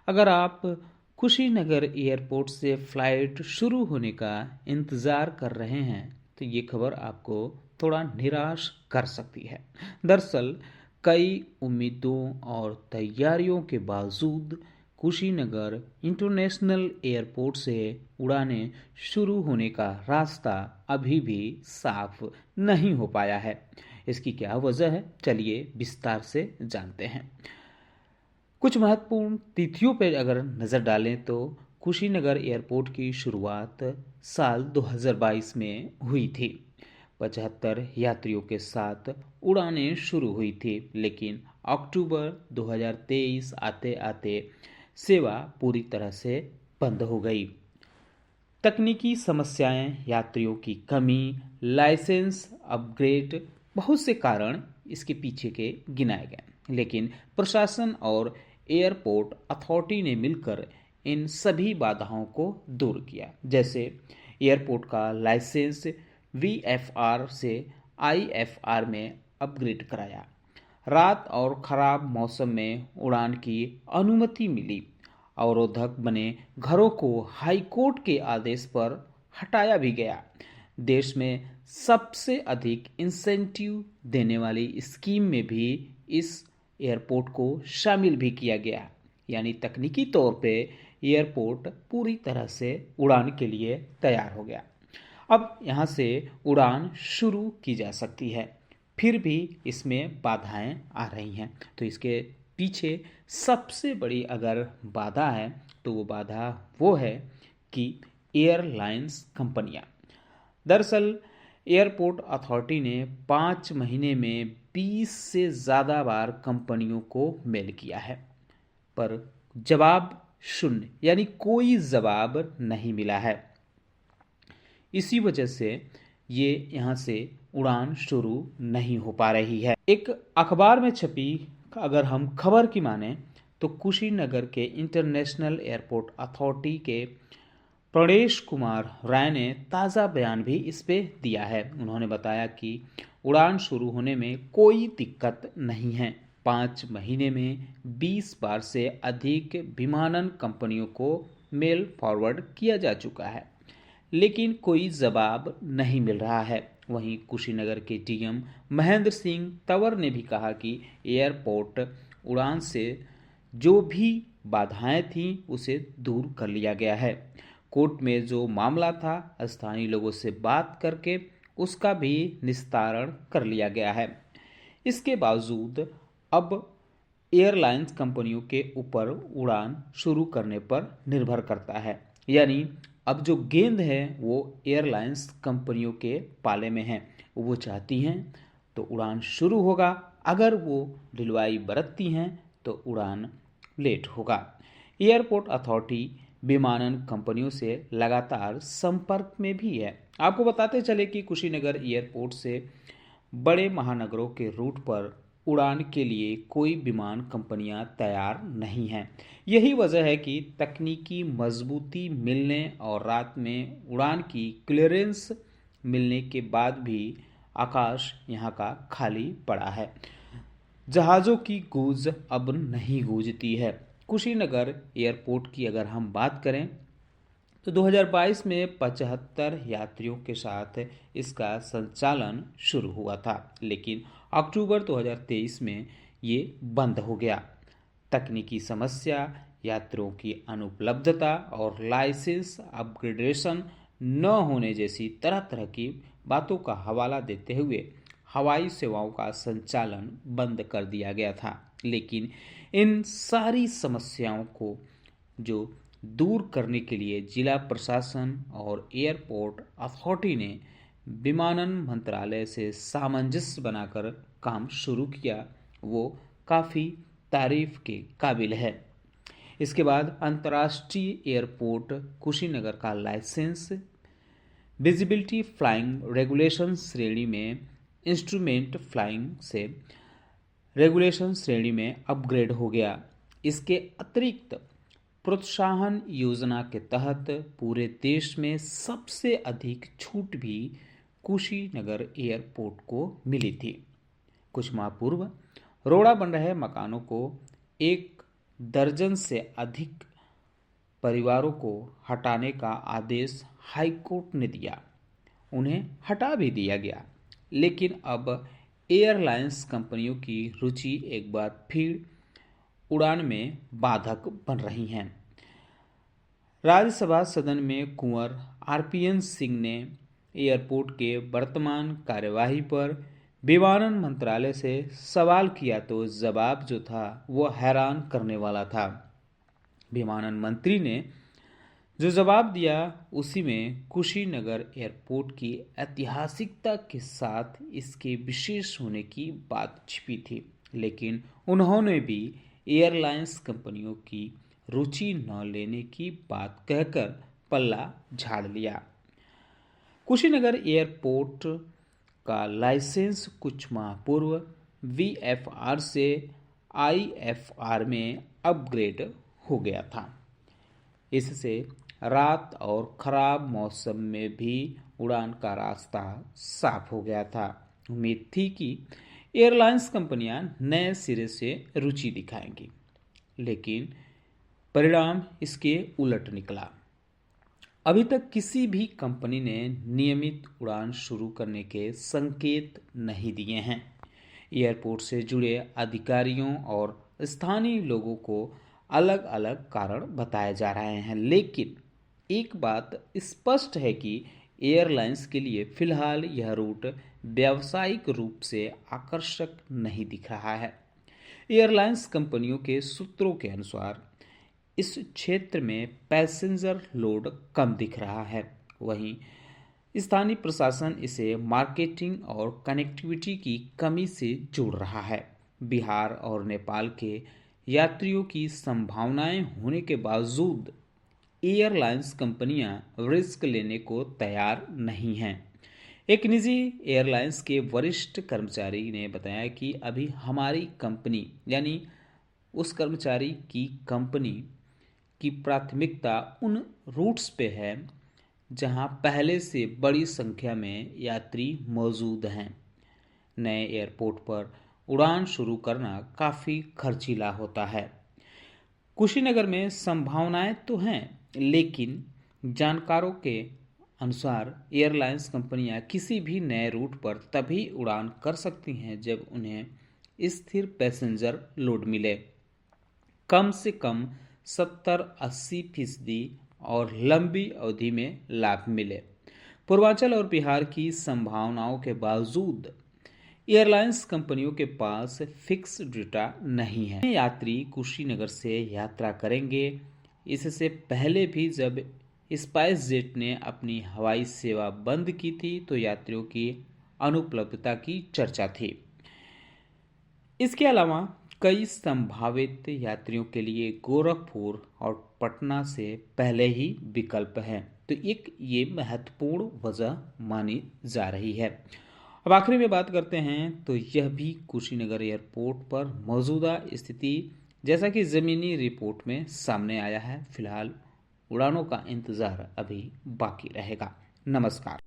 अगर आप कुशीनगर एयरपोर्ट से फ़्लाइट शुरू होने का इंतज़ार कर रहे हैं तो ये खबर आपको थोड़ा निराश कर सकती है। दरअसल कई उम्मीदों और तैयारियों के बावजूद कुशीनगर इंटरनेशनल एयरपोर्ट से उड़ानें शुरू होने का रास्ता अभी भी साफ नहीं हो पाया है। इसकी क्या वजह है, चलिए विस्तार से जानते हैं। कुछ महत्वपूर्ण तिथियों पर अगर नज़र डालें तो कुशीनगर एयरपोर्ट की शुरुआत साल 2022 में हुई थी। 75 यात्रियों के साथ उड़ानें शुरू हुई थी, लेकिन अक्टूबर 2023 आते आते सेवा पूरी तरह से बंद हो गई। तकनीकी समस्याएं, यात्रियों की कमी, लाइसेंस अपग्रेड, बहुत से कारण इसके पीछे के गिनाए गए, लेकिन प्रशासन और एयरपोर्ट अथॉरिटी ने मिलकर इन सभी बाधाओं को दूर किया। जैसे एयरपोर्ट का लाइसेंस वीएफआर से आईएफआर में अपग्रेड कराया, रात और खराब मौसम में उड़ान की अनुमति मिली, अवरोधक बने घरों को हाईकोर्ट के आदेश पर हटाया भी गया। देश में सबसे अधिक इंसेंटिव देने वाली स्कीम में भी इस एयरपोर्ट को शामिल भी किया गया। यानी तकनीकी तौर पे एयरपोर्ट पूरी तरह से उड़ान के लिए तैयार हो गया। अब यहाँ से उड़ान शुरू की जा सकती है, फिर भी इसमें बाधाएं आ रही हैं। तो इसके पीछे सबसे बड़ी अगर बाधा है तो वो है कि एयरलाइंस कंपनियां। दरअसल एयरपोर्ट अथॉरिटी ने 5 महीने में 20 से ज़्यादा बार कंपनियों को मेल किया है, पर जवाब शून्य, यानी कोई जवाब नहीं मिला है। इसी वजह से ये यहाँ से उड़ान शुरू नहीं हो पा रही है। एक अखबार में छपी अगर हम खबर की माने तो कुशीनगर के इंटरनेशनल एयरपोर्ट अथॉरिटी के प्रणेश कुमार राय ने ताज़ा बयान भी इस पे दिया है। उन्होंने बताया कि उड़ान शुरू होने में कोई दिक्कत नहीं है। 5 महीने में 20 बार से अधिक विमानन कंपनियों को मेल फॉरवर्ड किया जा चुका है, लेकिन कोई जवाब नहीं मिल रहा है। वहीं कुशीनगर के डीएम महेंद्र सिंह तंवर ने भी कहा कि एयरपोर्ट उड़ान से जो भी बाधाएं थीं उसे दूर कर लिया गया है। कोर्ट में जो मामला था, स्थानीय लोगों से बात करके उसका भी निस्तारण कर लिया गया है। इसके बावजूद अब एयरलाइंस कंपनियों के ऊपर उड़ान शुरू करने पर निर्भर करता है। यानी अब जो गेंद है वो एयरलाइंस कंपनियों के पाले में है। वो चाहती हैं तो उड़ान शुरू होगा, अगर वो ढिलवाई बरतती हैं तो उड़ान लेट होगा। एयरपोर्ट अथॉरिटी विमानन कंपनियों से लगातार संपर्क में भी है। आपको बताते चले कि कुशीनगर एयरपोर्ट से बड़े महानगरों के रूट पर उड़ान के लिए कोई विमान कंपनियां तैयार नहीं हैं। यही वजह है कि तकनीकी मजबूती मिलने और रात में उड़ान की क्लियरेंस मिलने के बाद भी आकाश यहाँ का खाली पड़ा है। जहाज़ों की गूंज अब नहीं गूंजती है। कुशीनगर एयरपोर्ट की अगर हम बात करें तो 2022 में 75 यात्रियों के साथ इसका संचालन शुरू हुआ था, लेकिन अक्टूबर 2023 में ये बंद हो गया। तकनीकी समस्या, यात्रियों की अनुपलब्धता और लाइसेंस अपग्रेडेशन न होने जैसी तरह तरह की बातों का हवाला देते हुए हवाई सेवाओं का संचालन बंद कर दिया गया था। लेकिन इन सारी समस्याओं को जो दूर करने के लिए जिला प्रशासन और एयरपोर्ट अथॉरिटी ने विमानन मंत्रालय से सामंजस्य बनाकर काम शुरू किया, वो काफ़ी तारीफ के काबिल है। इसके बाद अंतर्राष्ट्रीय एयरपोर्ट कुशीनगर का लाइसेंस विजिबिलिटी फ्लाइंग रेगुलेशन श्रेणी में इंस्ट्रूमेंट फ्लाइंग से रेगुलेशन श्रेणी में अपग्रेड हो गया। इसके अतिरिक्त प्रोत्साहन योजना के तहत पूरे देश में सबसे अधिक छूट भी कुशीनगर एयरपोर्ट को मिली थी। कुछ माह पूर्व रोड़ा बन रहे मकानों को 1 दर्जन से अधिक परिवारों को हटाने का आदेश हाईकोर्ट ने दिया। उन्हें हटा भी दिया गया, लेकिन अब एयरलाइंस कंपनियों की रुचि एक बार फिर उड़ान में बाधक बन रही हैं। राज्यसभा सदन में कुंवर आरपीएन सिंह ने एयरपोर्ट के वर्तमान कार्यवाही पर विमानन मंत्रालय से सवाल किया तो जवाब जो था वो हैरान करने वाला था। विमानन मंत्री ने जो जवाब दिया उसी में कुशीनगर एयरपोर्ट की ऐतिहासिकता के साथ इसके विशेष होने की बात छिपी थी, लेकिन उन्होंने भी एयरलाइंस कंपनियों की रुचि न लेने की बात कहकर पल्ला झाड़ लिया। कुशीनगर एयरपोर्ट का लाइसेंस कुछ माह पूर्व वीएफआर से आईएफआर में अपग्रेड हो गया था। इससे रात और खराब मौसम में भी उड़ान का रास्ता साफ हो गया था। उम्मीद थी कि एयरलाइंस कंपनियां नए सिरे से रुचि दिखाएंगी, लेकिन परिणाम इसके उलट निकला। अभी तक किसी भी कंपनी ने नियमित उड़ान शुरू करने के संकेत नहीं दिए हैं। एयरपोर्ट से जुड़े अधिकारियों और स्थानीय लोगों को अलग अलग कारण बताए जा रहे हैं, लेकिन एक बात स्पष्ट है कि एयरलाइंस के लिए फिलहाल यह रूट व्यावसायिक रूप से आकर्षक नहीं दिख रहा है। एयरलाइंस कंपनियों के सूत्रों के अनुसार इस क्षेत्र में पैसेंजर लोड कम दिख रहा है। वहीं स्थानीय प्रशासन इसे मार्केटिंग और कनेक्टिविटी की कमी से जोड़ रहा है। बिहार और नेपाल के यात्रियों की संभावनाएं होने के बावजूद एयरलाइंस कंपनियां रिस्क लेने को तैयार नहीं हैं। एक निजी एयरलाइंस के वरिष्ठ कर्मचारी ने बताया कि अभी हमारी कंपनी यानी उस कर्मचारी की कंपनी की प्राथमिकता उन रूट्स पे है जहां पहले से बड़ी संख्या में यात्री मौजूद हैं। नए एयरपोर्ट पर उड़ान शुरू करना काफ़ी खर्चीला होता है। कुशीनगर में संभावनाएं तो हैं, लेकिन जानकारों के अनुसार एयरलाइंस कंपनियां किसी भी नए रूट पर तभी उड़ान कर सकती हैं जब उन्हें स्थिर पैसेंजर लोड मिले, कम से कम 70-80% और लंबी अवधि में लाभ मिले। पूर्वांचल और बिहार की संभावनाओं के बावजूद एयरलाइंस कंपनियों के पास फिक्स डेटा नहीं है। यात्री कुशीनगर से यात्रा करेंगे। इससे पहले भी जब स्पाइस जेट ने अपनी हवाई सेवा बंद की थी तो यात्रियों की अनुपलब्धता की चर्चा थी। इसके अलावा कई संभावित यात्रियों के लिए गोरखपुर और पटना से पहले ही विकल्प हैं, तो एक ये महत्वपूर्ण वजह मानी जा रही है। अब आखिरी में बात करते हैं तो यह भी कुशीनगर एयरपोर्ट पर मौजूदा स्थिति जैसा कि ज़मीनी रिपोर्ट में सामने आया है। फिलहाल उड़ानों का इंतज़ार अभी बाकी रहेगा। नमस्कार।